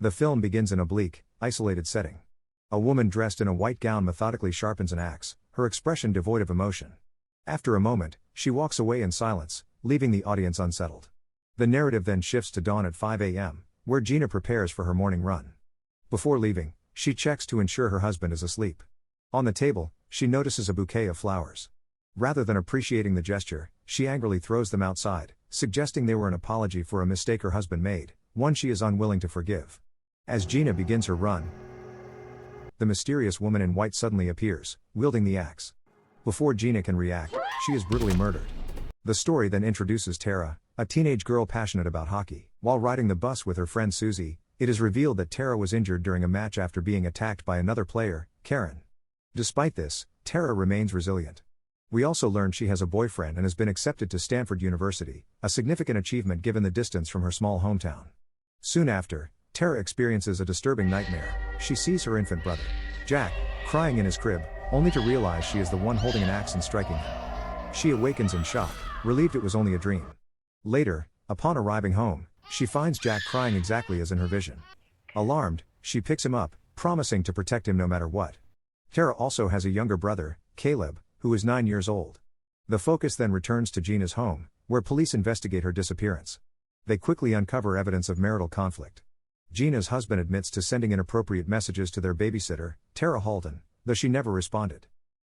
The film begins in a bleak, isolated setting. A woman dressed in a white gown methodically sharpens an axe, her expression devoid of emotion. After a moment, she walks away in silence, leaving the audience unsettled. The narrative then shifts to dawn at 5 a.m., where Gina prepares for her morning run. Before leaving, she checks to ensure her husband is asleep. On the table, she notices a bouquet of flowers. Rather than appreciating the gesture, she angrily throws them outside, suggesting they were an apology for a mistake her husband made, one she is unwilling to forgive. As Gina begins her run, the mysterious woman in white suddenly appears, wielding the axe. Before Gina can react, she is brutally murdered. The story then introduces Tara, a teenage girl passionate about hockey. While riding the bus with her friend Susie, it is revealed that Tara was injured during a match after being attacked by another player, Karen. Despite this, Tara remains resilient. We also learn she has a boyfriend and has been accepted to Stanford University, a significant achievement given the distance from her small hometown. Soon after, Tara experiences a disturbing nightmare. She sees her infant brother, Jack, crying in his crib, only to realize she is the one holding an axe and striking him. She awakens in shock, relieved it was only a dream. Later, upon arriving home, she finds Jack crying exactly as in her vision. Alarmed, she picks him up, promising to protect him no matter what. Tara also has a younger brother, Caleb, who is 9 years old. The focus then returns to Gina's home, where police investigate her disappearance. They quickly uncover evidence of marital conflict. Gina's husband admits to sending inappropriate messages to their babysitter, Tara Halden, though she never responded.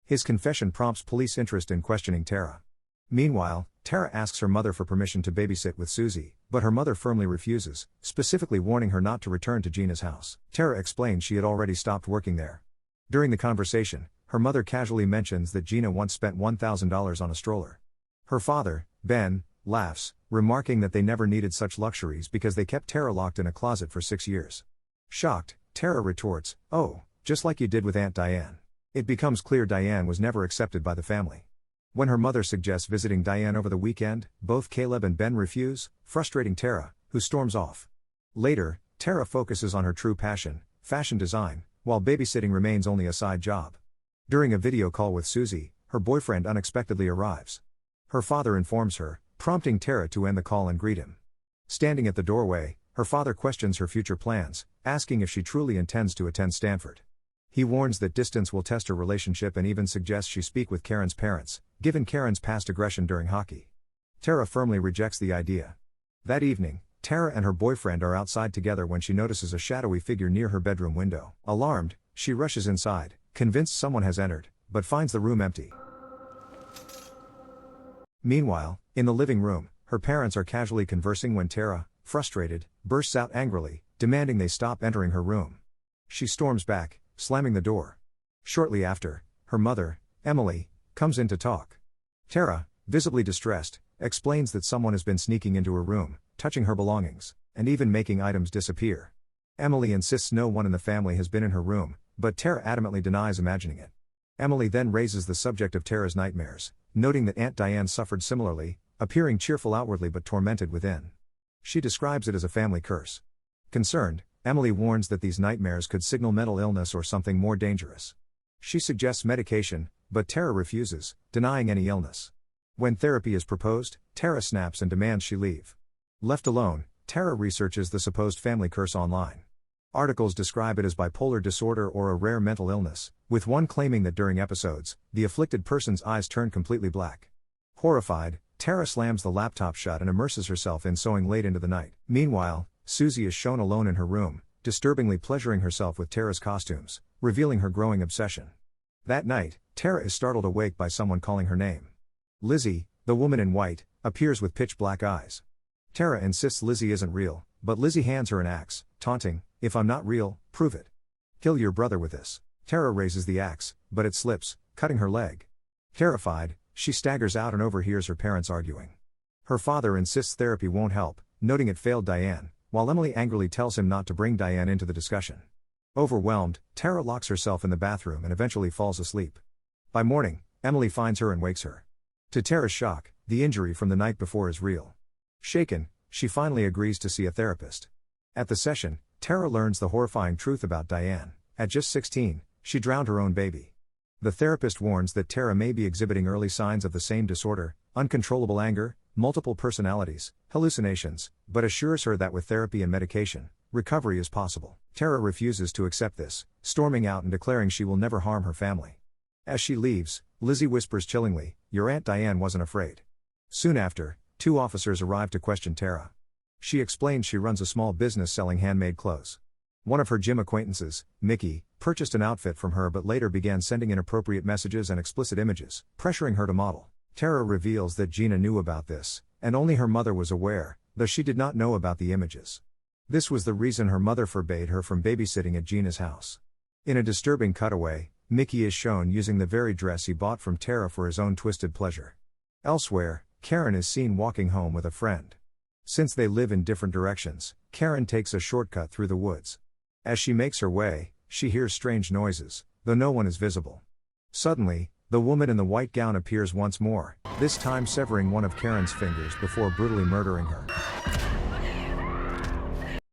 His confession prompts police interest in questioning Tara. Meanwhile, Tara asks her mother for permission to babysit with Susie, but her mother firmly refuses, specifically warning her not to return to Gina's house. Tara explains she had already stopped working there. During the conversation, her mother casually mentions that Gina once spent $1,000 on a stroller. Her father, Ben, laughs, remarking that they never needed such luxuries because they kept Tara locked in a closet for 6 years. Shocked, Tara retorts, "Oh, just like you did with Aunt Diane." It becomes clear Diane was never accepted by the family. When her mother suggests visiting Diane over the weekend, both Caleb and Ben refuse, frustrating Tara, who storms off. Later, Tara focuses on her true passion, fashion design, while babysitting remains only a side job. During a video call with Susie, her boyfriend unexpectedly arrives. Her father informs her, prompting Tara to end the call and greet him. Standing at the doorway, her father questions her future plans, asking if she truly intends to attend Stanford. He warns that distance will test her relationship and even suggests she speak with Karen's parents, given Karen's past aggression during hockey. Tara firmly rejects the idea. That evening, Tara and her boyfriend are outside together when she notices a shadowy figure near her bedroom window. Alarmed, she rushes inside, convinced someone has entered, but finds the room empty. Meanwhile, in the living room, her parents are casually conversing when Tara, frustrated, bursts out angrily, demanding they stop entering her room. She storms back, slamming the door. Shortly after, her mother, Emily, comes in to talk. Tara, visibly distressed, explains that someone has been sneaking into her room, touching her belongings, and even making items disappear. Emily insists no one in the family has been in her room, but Tara adamantly denies imagining it. Emily then raises the subject of Tara's nightmares, noting that Aunt Diane suffered similarly, appearing cheerful outwardly but tormented within. She describes it as a family curse. Concerned, Emily warns that these nightmares could signal mental illness or something more dangerous. She suggests medication, but Tara refuses, denying any illness. When therapy is proposed, Tara snaps and demands she leave. Left alone, Tara researches the supposed family curse online. Articles describe it as bipolar disorder or a rare mental illness, with one claiming that during episodes, the afflicted person's eyes turn completely black. Horrified, Tara slams the laptop shut and immerses herself in sewing late into the night. Meanwhile, Susie is shown alone in her room, disturbingly pleasuring herself with Tara's costumes, revealing her growing obsession. That night, Tara is startled awake by someone calling her name. Lizzie, the woman in white, appears with pitch black eyes. Tara insists Lizzie isn't real, but Lizzie hands her an axe, taunting, "If I'm not real, prove it. Kill your brother with this." Tara raises the axe, but it slips, cutting her leg. Terrified, she staggers out and overhears her parents arguing. Her father insists therapy won't help, noting it failed Diane, while Emily angrily tells him not to bring Diane into the discussion. Overwhelmed, Tara locks herself in the bathroom and eventually falls asleep. By morning, Emily finds her and wakes her. To Tara's shock, the injury from the night before is real. Shaken, she finally agrees to see a therapist. At the session, Tara learns the horrifying truth about Diane. At just 16, she drowned her own baby. The therapist warns that Tara may be exhibiting early signs of the same disorder, uncontrollable anger, multiple personalities, hallucinations, but assures her that with therapy and medication, recovery is possible. Tara refuses to accept this, storming out and declaring she will never harm her family. As she leaves, Lizzie whispers chillingly, "Your Aunt Diane wasn't afraid." Soon after, 2 officers arrive to question Tara. She explains she runs a small business selling handmade clothes. One of her gym acquaintances, Mickey, purchased an outfit from her but later began sending inappropriate messages and explicit images, pressuring her to model. Tara reveals that Gina knew about this, and only her mother was aware, though she did not know about the images. This was the reason her mother forbade her from babysitting at Gina's house. In a disturbing cutaway, Mickey is shown using the very dress he bought from Tara for his own twisted pleasure. Elsewhere, Karen is seen walking home with a friend. Since they live in different directions, Karen takes a shortcut through the woods. As she makes her way, she hears strange noises, though no one is visible. Suddenly, the woman in the white gown appears once more, this time severing one of Karen's fingers before brutally murdering her.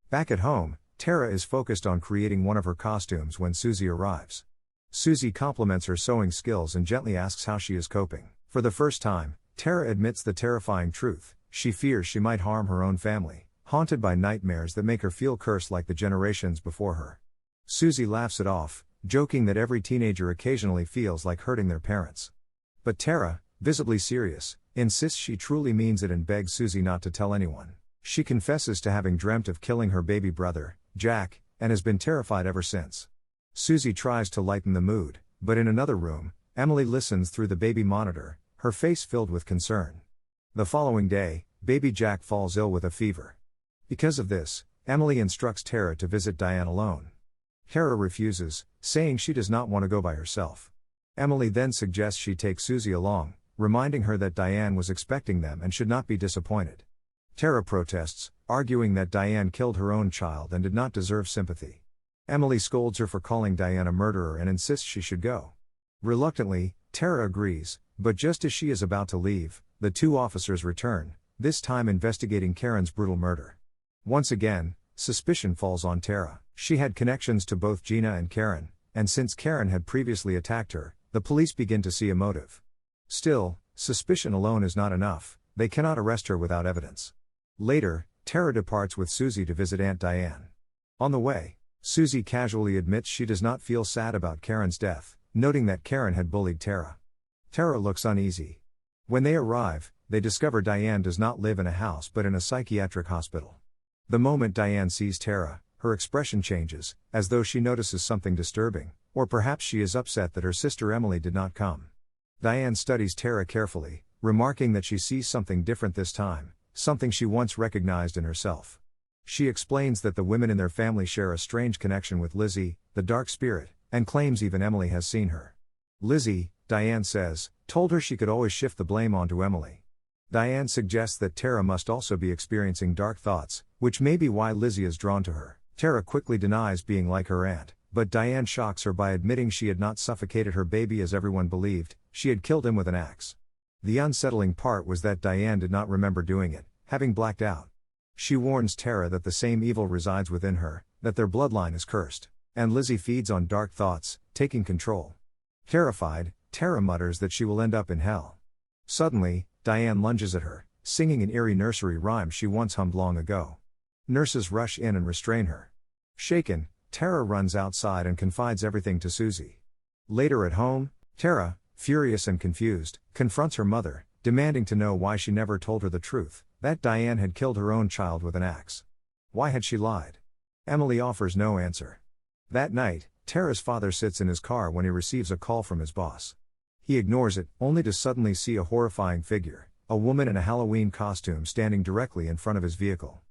Back at home, Tara is focused on creating one of her costumes when Susie arrives. Susie compliments her sewing skills and gently asks how she is coping. For the first time, Tara admits the terrifying truth: she fears she might harm her own family, haunted by nightmares that make her feel cursed like the generations before her. Susie laughs it off, joking that every teenager occasionally feels like hurting their parents. But Tara, visibly serious, insists she truly means it and begs Susie not to tell anyone. She confesses to having dreamt of killing her baby brother, Jack, and has been terrified ever since. Susie tries to lighten the mood, but in another room, Emily listens through the baby monitor, her face filled with concern. The following day, baby Jack falls ill with a fever. Because of this, Emily instructs Tara to visit Diane alone. Tara refuses, saying she does not want to go by herself. Emily then suggests she take Susie along, reminding her that Diane was expecting them and should not be disappointed. Tara protests, arguing that Diane killed her own child and did not deserve sympathy. Emily scolds her for calling Diane a murderer and insists she should go. Reluctantly, Tara agrees, but just as she is about to leave, the 2 officers return, this time investigating Karen's brutal murder. Once again, suspicion falls on Tara. She had connections to both Gina and Karen, and since Karen had previously attacked her, the police begin to see a motive. Still, suspicion alone is not enough, they cannot arrest her without evidence. Later, Tara departs with Susie to visit Aunt Diane. On the way, Susie casually admits she does not feel sad about Karen's death, noting that Karen had bullied Tara. Tara looks uneasy. When they arrive, they discover Diane does not live in a house but in a psychiatric hospital. The moment Diane sees Tara, her expression changes, as though she notices something disturbing, or perhaps she is upset that her sister Emily did not come. Diane studies Tara carefully, remarking that she sees something different this time, something she once recognized in herself. She explains that the women in their family share a strange connection with Lizzie, the dark spirit, and claims even Emily has seen her. Lizzie, Diane says, told her she could always shift the blame onto Emily. Diane suggests that Tara must also be experiencing dark thoughts, which may be why Lizzie is drawn to her. Tara quickly denies being like her aunt, but Diane shocks her by admitting she had not suffocated her baby as everyone believed, she had killed him with an axe. The unsettling part was that Diane did not remember doing it, having blacked out. She warns Tara that the same evil resides within her, that their bloodline is cursed, and Lizzie feeds on dark thoughts, taking control. Terrified, Tara mutters that she will end up in hell. Suddenly, Diane lunges at her, singing an eerie nursery rhyme she once hummed long ago. Nurses rush in and restrain her. Shaken, Tara runs outside and confides everything to Susie. Later at home, Tara, furious and confused, confronts her mother, demanding to know why she never told her the truth, that Diane had killed her own child with an axe. Why had she lied? Emily offers no answer. That night, Tara's father sits in his car when he receives a call from his boss. He ignores it, only to suddenly see a horrifying figure, a woman in a Halloween costume standing directly in front of his vehicle.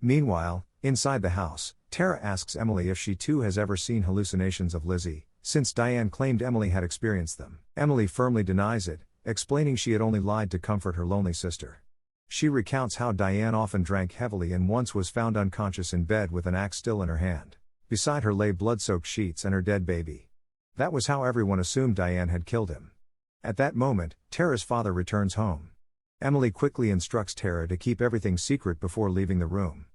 Meanwhile, inside the house, Tara asks Emily if she too has ever seen hallucinations of Lizzie, since Diane claimed Emily had experienced them. Emily firmly denies it, explaining she had only lied to comfort her lonely sister. She recounts how Diane often drank heavily and once was found unconscious in bed with an axe still in her hand. Beside her lay blood-soaked sheets and her dead baby. That was how everyone assumed Diane had killed him. At that moment, Tara's father returns home. Emily quickly instructs Tara to keep everything secret before leaving the room.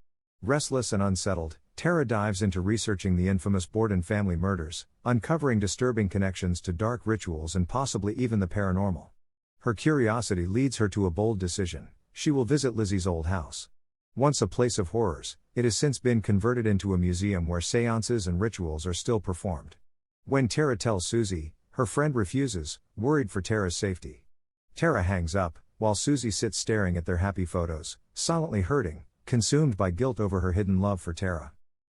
Restless and unsettled, Tara dives into researching the infamous Borden family murders, uncovering disturbing connections to dark rituals and possibly even the paranormal. Her curiosity leads her to a bold decision: she will visit Lizzie's old house. Once a place of horrors, it has since been converted into a museum where seances and rituals are still performed. When Tara tells Susie, her friend refuses, worried for Tara's safety. Tara hangs up, while Susie sits staring at their happy photos, silently hurting, consumed by guilt over her hidden love for Tara.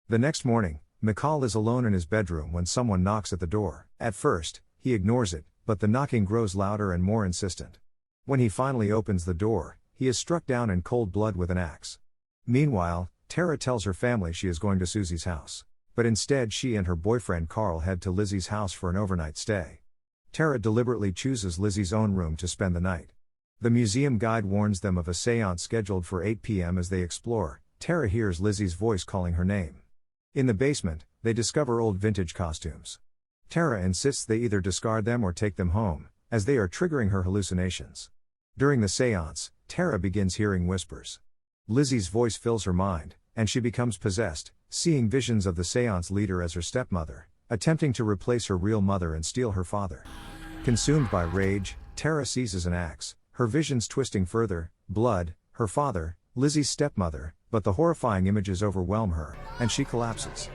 The next morning, McCall is alone in his bedroom when someone knocks at the door. At first, he ignores it, but the knocking grows louder and more insistent. When he finally opens the door, he is struck down in cold blood with an axe. Meanwhile, Tara tells her family she is going to Susie's house. But instead she and her boyfriend Carl head to Lizzie's house for an overnight stay. Tara deliberately chooses Lizzie's own room to spend the night. The museum guide warns them of a séance scheduled for 8 p.m. As they explore, Tara hears Lizzie's voice calling her name. In the basement, they discover old vintage costumes. Tara insists they either discard them or take them home, as they are triggering her hallucinations. During the séance, Tara begins hearing whispers. Lizzie's voice fills her mind, and she becomes possessed, seeing visions of the séance leader as her stepmother, attempting to replace her real mother and steal her father. Consumed by rage, Tara seizes an axe, her visions twisting further: blood, her father, Lizzie's stepmother, but the horrifying images overwhelm her, and she collapses.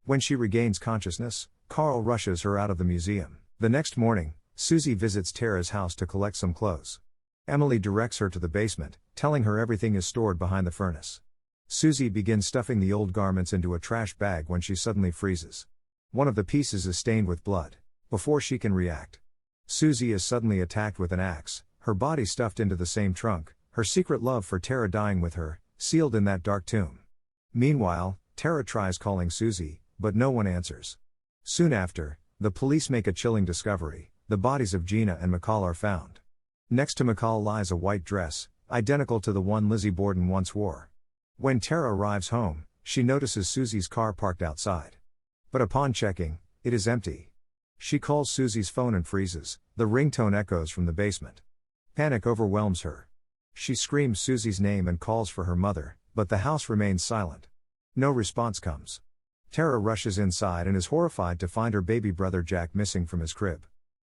When she regains consciousness, Carl rushes her out of the museum. The next morning, Susie visits Tara's house to collect some clothes. Emily directs her to the basement, telling her everything is stored behind the furnace. Susie begins stuffing the old garments into a trash bag when she suddenly freezes. One of the pieces is stained with blood. Before she can react, Susie is suddenly attacked with an axe, her body stuffed into the same trunk, her secret love for Tara dying with her, sealed in that dark tomb. Meanwhile, Tara tries calling Susie, but no one answers. Soon after, the police make a chilling discovery: the bodies of Gina and McCall are found. Next to McCall lies a white dress, identical to the one Lizzie Borden once wore. When Tara arrives home, she notices Susie's car parked outside. But upon checking, it is empty. She calls Susie's phone and freezes, the ringtone echoes from the basement. Panic overwhelms her. She screams Susie's name and calls for her mother, but the house remains silent. No response comes. Tara rushes inside and is horrified to find her baby brother Jack missing from his crib.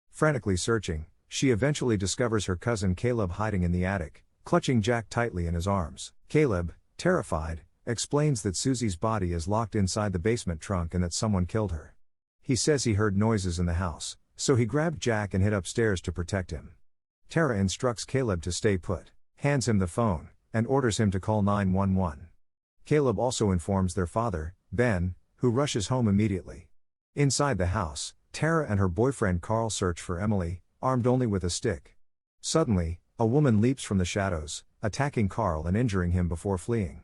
Frantically searching, she eventually discovers her cousin Caleb hiding in the attic, clutching Jack tightly in his arms. Caleb, terrified, explains that Susie's body is locked inside the basement trunk and that someone killed her. He says he heard noises in the house, so he grabbed Jack and hid upstairs to protect him. Tara instructs Caleb to stay put, hands him the phone, and orders him to call 911. Caleb also informs their father, Ben, who rushes home immediately. Inside the house, Tara and her boyfriend Carl search for Emily, armed only with a stick. Suddenly, a woman leaps from the shadows, attacking Carl and injuring him before fleeing.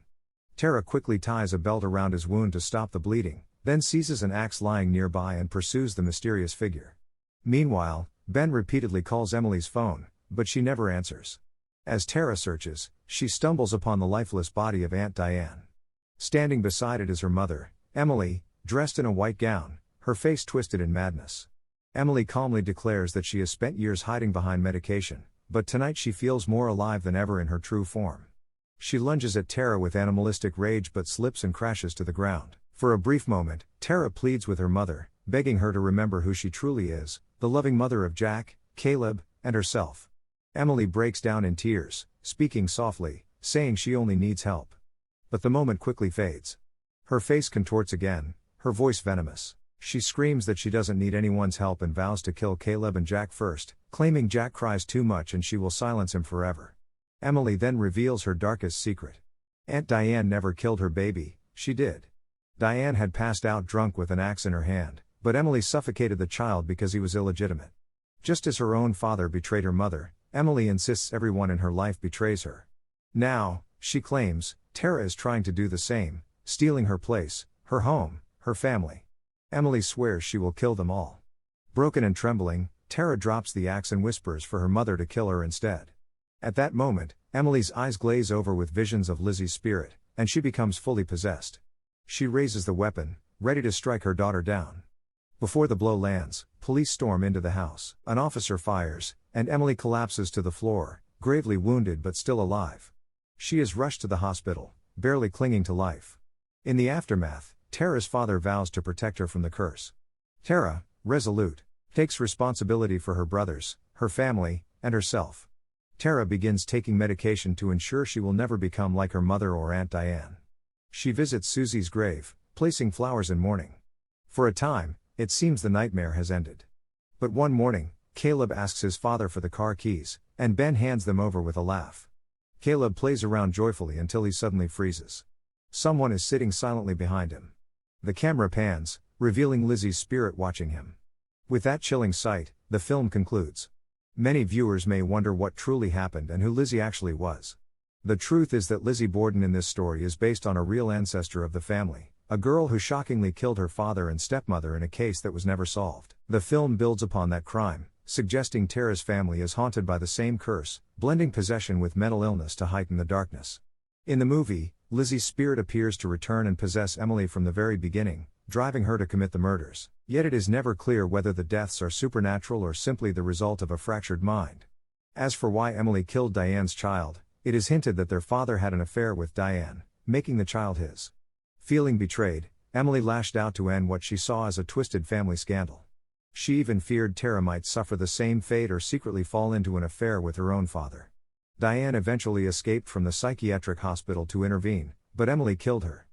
Tara quickly ties a belt around his wound to stop the bleeding, then seizes an axe lying nearby and pursues the mysterious figure. Meanwhile, Ben repeatedly calls Emily's phone, but she never answers. As Tara searches, she stumbles upon the lifeless body of Aunt Diane. Standing beside it is her mother, Emily, dressed in a white gown, her face twisted in madness. Emily calmly declares that she has spent years hiding behind medication, but tonight she feels more alive than ever in her true form. She lunges at Tara with animalistic rage but slips and crashes to the ground. For a brief moment, Tara pleads with her mother, begging her to remember who she truly is, the loving mother of Jack, Caleb, and herself. Emily breaks down in tears, speaking softly, saying she only needs help. But the moment quickly fades. Her face contorts again, her voice venomous. She screams that she doesn't need anyone's help and vows to kill Caleb and Jack first, claiming Jack cries too much and she will silence him forever. Emily then reveals her darkest secret. Aunt Diane never killed her baby, she did. Diane had passed out drunk with an axe in her hand, but Emily suffocated the child because he was illegitimate. Just as her own father betrayed her mother, Emily insists everyone in her life betrays her. Now, she claims, Tara is trying to do the same, stealing her place, her home, her family. Emily swears she will kill them all. Broken and trembling, Tara drops the axe and whispers for her mother to kill her instead. At that moment, Emily's eyes glaze over with visions of Lizzie's spirit, and she becomes fully possessed. She raises the weapon, ready to strike her daughter down. Before the blow lands, police storm into the house. An officer fires, and Emily collapses to the floor, gravely wounded but still alive. She is rushed to the hospital, barely clinging to life. In the aftermath, Tara's father vows to protect her from the curse. Tara, resolute, takes responsibility for her brothers, her family, and herself. Tara begins taking medication to ensure she will never become like her mother or Aunt Diane. She visits Susie's grave, placing flowers in mourning. For a time, it seems the nightmare has ended. But one morning, Caleb asks his father for the car keys, and Ben hands them over with a laugh. Caleb plays around joyfully until he suddenly freezes. Someone is sitting silently behind him. The camera pans, revealing Lizzie's spirit watching him. With that chilling sight, the film concludes. Many viewers may wonder what truly happened and who Lizzie actually was. The truth is that Lizzie Borden in this story is based on a real ancestor of the family, a girl who shockingly killed her father and stepmother in a case that was never solved. The film builds upon that crime, suggesting Tara's family is haunted by the same curse, blending possession with mental illness to heighten the darkness. In the movie, Lizzie's spirit appears to return and possess Emily from the very beginning, driving her to commit the murders. Yet it is never clear whether the deaths are supernatural or simply the result of a fractured mind. As for why Emily killed Diane's child, it is hinted that their father had an affair with Diane, making the child his. Feeling betrayed, Emily lashed out to end what she saw as a twisted family scandal. She even feared Tara might suffer the same fate or secretly fall into an affair with her own father. Diane eventually escaped from the psychiatric hospital to intervene, but Emily killed her.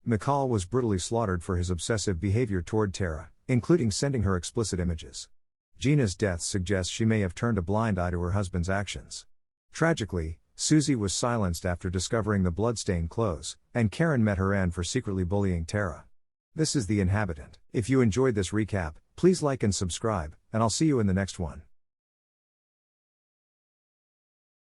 McCall was brutally slaughtered for his obsessive behavior toward Tara, including sending her explicit images. Gina's death suggests she may have turned a blind eye to her husband's actions. Tragically, Susie was silenced after discovering the bloodstained clothes, and Karen met her end for secretly bullying Tara. This is The Inhabitant. If you enjoyed this recap, please like and subscribe, and I'll see you in the next one.